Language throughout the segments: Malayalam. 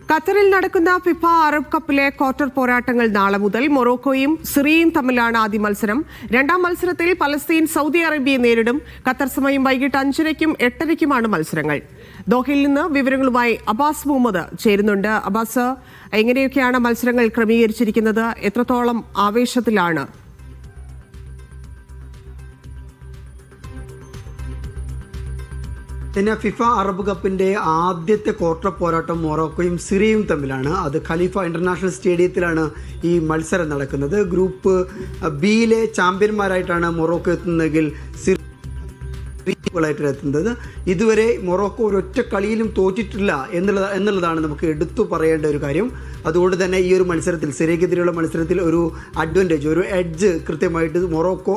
ഖത്തറിൽ നടക്കുന്ന ഫിഫ അറബ് കപ്പിലെ ക്വാർട്ടർ പോരാട്ടങ്ങൾ നാളെ മുതൽ. മൊറോക്കോയും സിറിയയും തമ്മിലാണ് ആദ്യ മത്സരം. രണ്ടാം മത്സരത്തിൽ പലസ്തീൻ സൗദി അറേബ്യയെ നേരിടും. ഖത്തർ സമയം വൈകിട്ട് 5:30-നും 8:30-നുമാണ് മത്സരങ്ങൾ. ദോഹയിൽ നിന്ന് വിവരങ്ങളുമായി അബ്ബാസ് മുഹമ്മദ് ചേരുന്നുണ്ട്. അബ്ബാസ്, എങ്ങനെയൊക്കെയാണ് മത്സരങ്ങൾ ക്രമീകരിച്ചിരിക്കുന്നത്? എത്രത്തോളം ആവേശത്തിലാണ്? പിന്നെ ഫിഫ അറബ് കപ്പിൻ്റെ ആദ്യത്തെ ക്വാർട്ടർ പോരാട്ടം മൊറോക്കോയും സിറിയയും തമ്മിലാണ്. അത് ഖലീഫ ഇന്റർനാഷണൽ സ്റ്റേഡിയത്തിലാണ് ഈ മത്സരം നടക്കുന്നത്. ഗ്രൂപ്പ് ബിയിലെ ചാമ്പ്യന്മാരായിട്ടാണ് മൊറോക്കോ എത്തുന്നതെങ്കിൽ ായിട്ട് എത്തുന്നത്. ഇതുവരെ മൊറോക്കോ ഒരൊറ്റ കളിയിലും തോറ്റിട്ടില്ല എന്നുള്ളതാണ് നമുക്ക് എടുത്തു പറയേണ്ട ഒരു കാര്യം. അതുകൊണ്ട് തന്നെ ഈ ഒരു മത്സരത്തിൽ, സിറിയക്കെതിരെയുള്ള മത്സരത്തിൽ ഒരു അഡ്വാൻറ്റേജ്, ഒരു എഡ്ജ് കൃത്യമായിട്ട് മൊറോക്കോ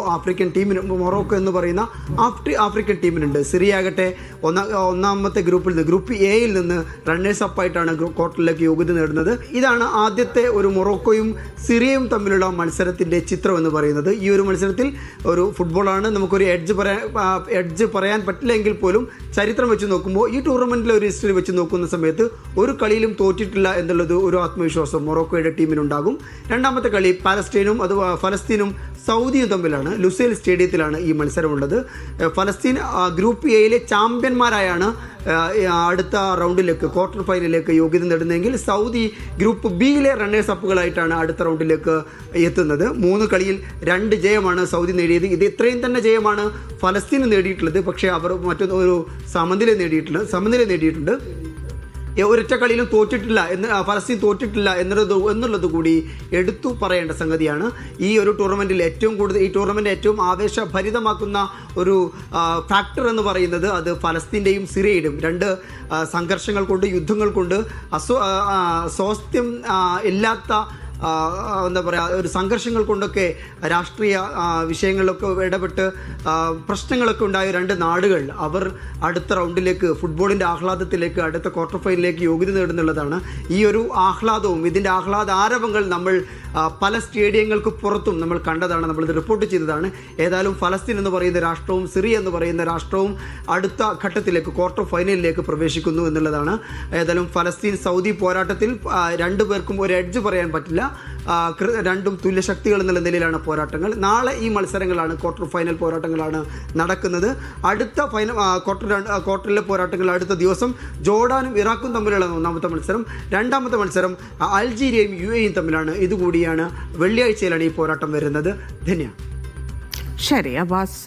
എന്ന് പറയുന്ന ആഫ്രിക്കൻ ടീമിനുണ്ട്. സിറിയ ആകട്ടെ ഒന്നാമത്തെ ഗ്രൂപ്പിൽ നിന്ന്, ഗ്രൂപ്പ് എയിൽ നിന്ന് റണ്ണേഴ്സ് അപ്പ് ആയിട്ടാണ് ക്വാർട്ടറിലേക്ക് യോഗ്യത നേടുന്നത്. ഇതാണ് ആദ്യത്തെ ഒരു മൊറോക്കോയും സിറിയയും തമ്മിലുള്ള മത്സരത്തിൻ്റെ ചിത്രം എന്ന് പറയുന്നത്. ഈ ഒരു മത്സരത്തിൽ ഒരു ഫുട്ബോളാണ്, നമുക്കൊരു എഡ്ജ് പറയാൻ പറ്റില്ലെങ്കിൽ പോലും ചരിത്രം വെച്ച് നോക്കുമ്പോൾ, ഈ ടൂർണമെന്റിലെ ഒരു ഹിസ്റ്ററി വെച്ച് നോക്കുന്ന സമയത്ത് ഒരു കളിയിലും തോറ്റിട്ടില്ല എന്നുള്ളത് ഒരു ആത്മവിശ്വാസം മൊറോക്കോയുടെ ടീമിനുണ്ടാകും. രണ്ടാമത്തെ കളി ഫലസ്തീനും സൗദിയും തമ്മിലാണ്. ലുസൈൽ സ്റ്റേഡിയത്തിലാണ് ഈ മത്സരമുള്ളത്. ഫലസ്തീൻ ഗ്രൂപ്പ് എയിലെ ചാമ്പ്യന്മാരായാണ് അടുത്ത റൗണ്ടിലേക്ക്, ക്വാർട്ടർ ഫൈനലിലേക്ക് യോഗ്യത നേടുന്നതെങ്കിൽ സൗദി ഗ്രൂപ്പ് ബിയിലെ റണ്ണേഴ്സ് അപ്പുകളായിട്ടാണ് അടുത്ത റൗണ്ടിലേക്ക് എത്തുന്നത്. 3 കളിയിൽ 2 ജയമാണ് സൗദി നേടിയത്. ഇത് ഇത്രയും തന്നെ ജയമാണ് ഫലസ്തീന് നേടിയിട്ടുള്ളത്. പക്ഷേ അവർ മറ്റൊരു സമനില നേടിയിട്ടുണ്ട്. ഒരൊറ്റ കളിയിലും ഫലസ്തീൻ തോറ്റിട്ടില്ല എന്നുള്ളത് കൂടി എടുത്തു പറയേണ്ട സംഗതിയാണ്. ഈ ഒരു ടൂർണമെൻറ്റിൽ ഈ ടൂർണമെൻറ്റ് ഏറ്റവും ആവേശഭരിതമാക്കുന്ന ഒരു ഫാക്ടർ എന്ന് പറയുന്നത് അത് ഫലസ്തീൻ്റെയും സിറിയയുടെയും 2 സംഘർഷങ്ങൾ കൊണ്ട്, യുദ്ധങ്ങൾ കൊണ്ട്, സ്വാസ്ഥ്യം ഇല്ലാത്ത എന്താ പറയുക, ഒരു സംഘർഷങ്ങൾ കൊണ്ടൊക്കെ, രാഷ്ട്രീയ വിഷയങ്ങളിലൊക്കെ ഇടപെട്ട് പ്രശ്നങ്ങളൊക്കെ ഉണ്ടായ 2 നാടുകൾ അവർ അടുത്ത റൗണ്ടിലേക്ക്, ഫുട്ബോളിൻ്റെ ആഹ്ലാദത്തിലേക്ക്, അടുത്ത ക്വാർട്ടർ ഫൈനലിലേക്ക് യോഗ്യത നേടുന്നുള്ളതാണ്. ഈ ഒരു ആഹ്ലാദവും ഇതിൻ്റെ ആരവങ്ങൾ നമ്മൾ പല സ്റ്റേഡിയങ്ങൾക്ക് പുറത്തും നമ്മൾ കണ്ടതാണ്, നമ്മളിത് റിപ്പോർട്ട് ചെയ്തതാണ്. ഏതായാലും ഫലസ്തീൻ എന്ന് പറയുന്ന രാഷ്ട്രവും സിറിയ എന്ന് പറയുന്ന രാഷ്ട്രവും അടുത്ത ഘട്ടത്തിലേക്ക്, ക്വാർട്ടർ ഫൈനലിലേക്ക് പ്രവേശിക്കുന്നു എന്നുള്ളതാണ്. ഏതായാലും ഫലസ്തീൻ സൗദി പോരാട്ടത്തിൽ 2 പേർക്കും ഒരു എഡ്ജ് പറയാൻ പറ്റില്ല. 2 തുല്യ ശക്തികൾ എന്നുള്ള നിലയിലാണ് പോരാട്ടങ്ങൾ. നാളെ ഈ മത്സരങ്ങളാണ്, ക്വാർട്ടർ ഫൈനൽ പോരാട്ടങ്ങളാണ് നടക്കുന്നത്. അടുത്ത ക്വാർട്ടറിലെ പോരാട്ടങ്ങൾ അടുത്ത ദിവസം ജോർഡാനും ഇറാഖും തമ്മിലുള്ള 1ാമത്തെ മത്സരം. 2ാമത്തെ മത്സരം അൾജീരിയയും UAEയും തമ്മിലാണ്. ഇതുകൂടിയാണ് വെള്ളിയാഴ്ചയിലാണ് ഈ പോരാട്ടം വരുന്നത്. ധന്യ. ശരി അബ്ബാസ്.